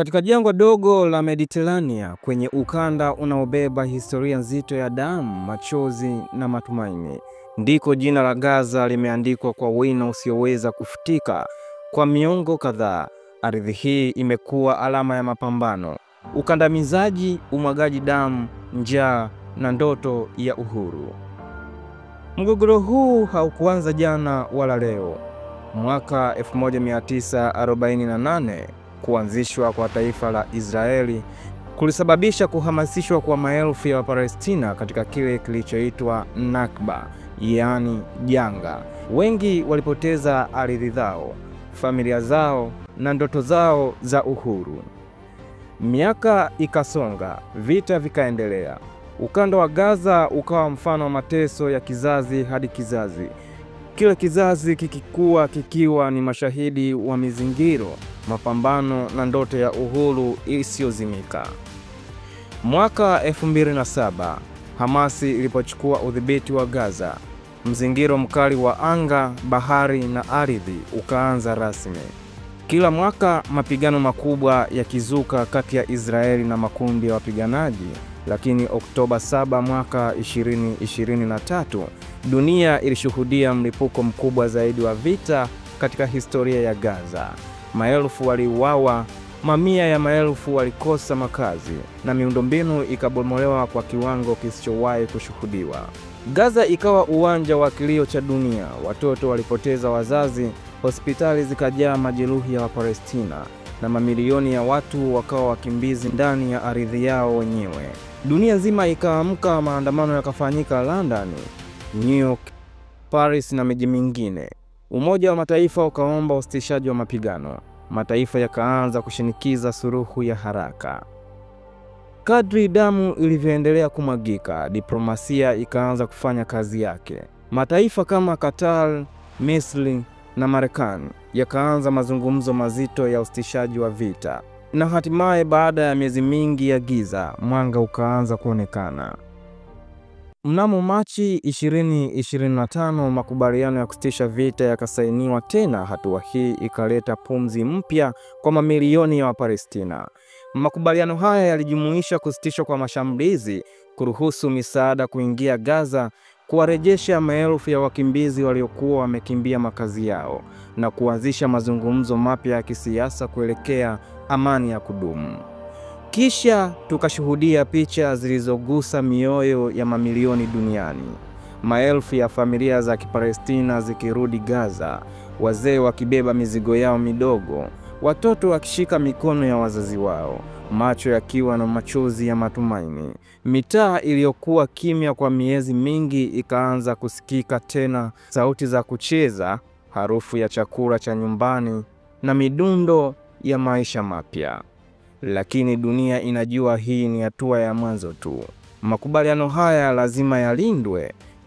Katika jangwa dogo la Mediterania, kwenye ukanda unaobeba historia nzito ya damu, machozi na matumaini, ndiko jina la Gaza limeandikwa kwa wino usioweza kufutika. Kwa miongo kadhaa, ardhi hii imekuwa alama ya mapambano, ukandamizaji, umwagaji damu, njaa na ndoto ya uhuru. Mgogoro huu haukuanza jana wala leo. Mwaka 1948 kuanzishwa kwa taifa la Israeli kulisababisha kuhamasishwa kwa maelfu ya Wapalestina katika kile kilichoitwa Nakba, yaani janga. Wengi walipoteza ardhi zao, familia zao na ndoto zao za uhuru. Miaka ikasonga, vita vikaendelea. Ukanda wa Gaza ukawa mfano wa mateso ya kizazi hadi kizazi. Kila kizazi kikikuwa kikiwa ni mashahidi wa mizingiro, mapambano na ndoto ya uhuru isiyozimika. Mwaka 2007, Hamasi ilipochukua udhibiti wa Gaza, mzingiro mkali wa anga, bahari na ardhi ukaanza rasmi. Kila mwaka mapigano makubwa yakizuka kati ya Israeli na makundi ya wapiganaji, lakini Oktoba 7 mwaka 2023, dunia ilishuhudia mlipuko mkubwa zaidi wa vita katika historia ya Gaza. Maelfu waliuawa, mamia ya maelfu walikosa makazi na miundombinu ikabomolewa kwa kiwango kisichowahi kushuhudiwa. Gaza ikawa uwanja wa kilio cha dunia. Watoto walipoteza wazazi, hospitali zikajaa majeruhi ya Wapalestina na mamilioni ya watu wakawa wakimbizi ndani ya ardhi yao wenyewe. Dunia nzima ikaamka, maandamano yakafanyika London, New York, Paris na miji mingine. Umoja wa Mataifa ukaomba usitishaji wa mapigano. Mataifa yakaanza kushinikiza suluhu ya haraka. Kadri damu ilivyoendelea kumwagika, diplomasia ikaanza kufanya kazi yake. Mataifa kama Qatar, Misri na Marekani yakaanza mazungumzo mazito ya usitishaji wa vita. Na hatimaye baada ya miezi mingi ya giza, mwanga ukaanza kuonekana. Mnamo Machi 2025, makubaliano ya kusitisha vita yakasainiwa tena. Hatua hii ikaleta pumzi mpya kwa mamilioni ya Wapalestina. Makubaliano haya yalijumuisha kusitishwa kwa mashambulizi, kuruhusu misaada kuingia Gaza, kuwarejesha maelfu ya wakimbizi waliokuwa wamekimbia makazi yao na kuanzisha mazungumzo mapya ya kisiasa kuelekea amani ya kudumu. Kisha tukashuhudia picha zilizogusa mioyo ya mamilioni duniani. Maelfu ya familia za Kipalestina zikirudi Gaza, wazee wakibeba mizigo yao midogo, watoto wakishika mikono ya wazazi wao, macho yakiwa na machozi ya matumaini. Mitaa iliyokuwa kimya kwa miezi mingi ikaanza kusikika tena, sauti za kucheza, harufu ya chakula cha nyumbani na midundo ya maisha mapya. Lakini dunia inajua hii ni hatua ya mwanzo tu. Makubaliano haya lazima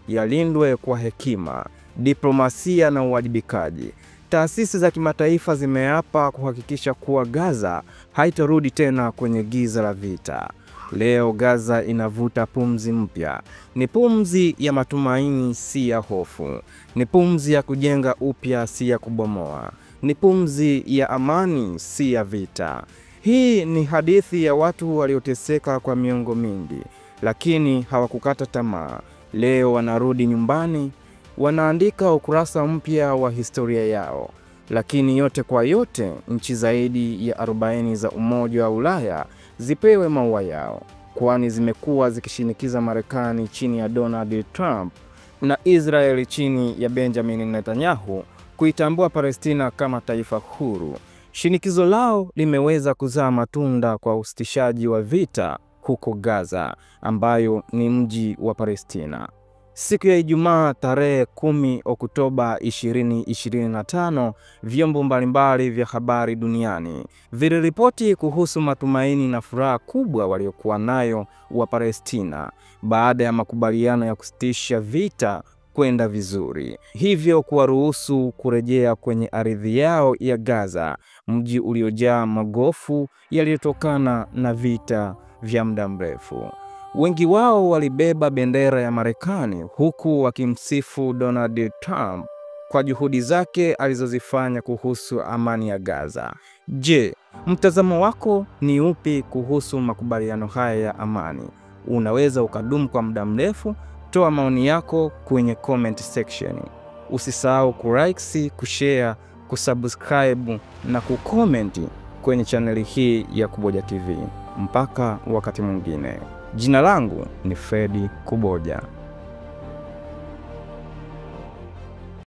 yalindwe kwa hekima, diplomasia na uwajibikaji. Taasisi za kimataifa zimeapa kuhakikisha kuwa Gaza haitarudi tena kwenye giza la vita. Leo Gaza inavuta pumzi mpya. Ni pumzi ya matumaini, si ya hofu. Ni pumzi ya kujenga upya, si ya kubomoa. Ni pumzi ya amani, si ya vita. Hii ni hadithi ya watu walioteseka kwa miongo mingi, lakini hawakukata tamaa. Leo wanarudi nyumbani, wanaandika ukurasa mpya wa historia yao. Lakini yote kwa yote, nchi zaidi ya 40 za Umoja wa Ulaya zipewe maua yao, kwani zimekuwa zikishinikiza Marekani chini ya Donald Trump na Israeli chini ya Benjamin Netanyahu kuitambua Palestina kama taifa huru. Shinikizo lao limeweza kuzaa matunda kwa usitishaji wa vita huko Gaza, ambayo ni mji wa Palestina. Siku ya Ijumaa tarehe 10 Oktoba 2025, vyombo mbalimbali vya habari duniani viliripoti kuhusu matumaini na furaha kubwa waliokuwa nayo wa Palestina baada ya makubaliano ya kusitisha vita kwenda vizuri, hivyo kuwaruhusu kurejea kwenye ardhi yao ya Gaza, mji uliojaa magofu yaliyotokana na vita vya muda mrefu. Wengi wao walibeba bendera ya Marekani huku wakimsifu Donald Trump kwa juhudi zake alizozifanya kuhusu amani ya Gaza. Je, mtazamo wako ni upi kuhusu makubaliano haya ya amani? Unaweza ukadumu kwa muda mrefu? Toa maoni yako kwenye comment section. Usisahau kulike, kushare, kusubscribe na kucomment kwenye chaneli hii ya Kuboja TV. Mpaka wakati mwingine. Jina langu ni Fredi Kuboja.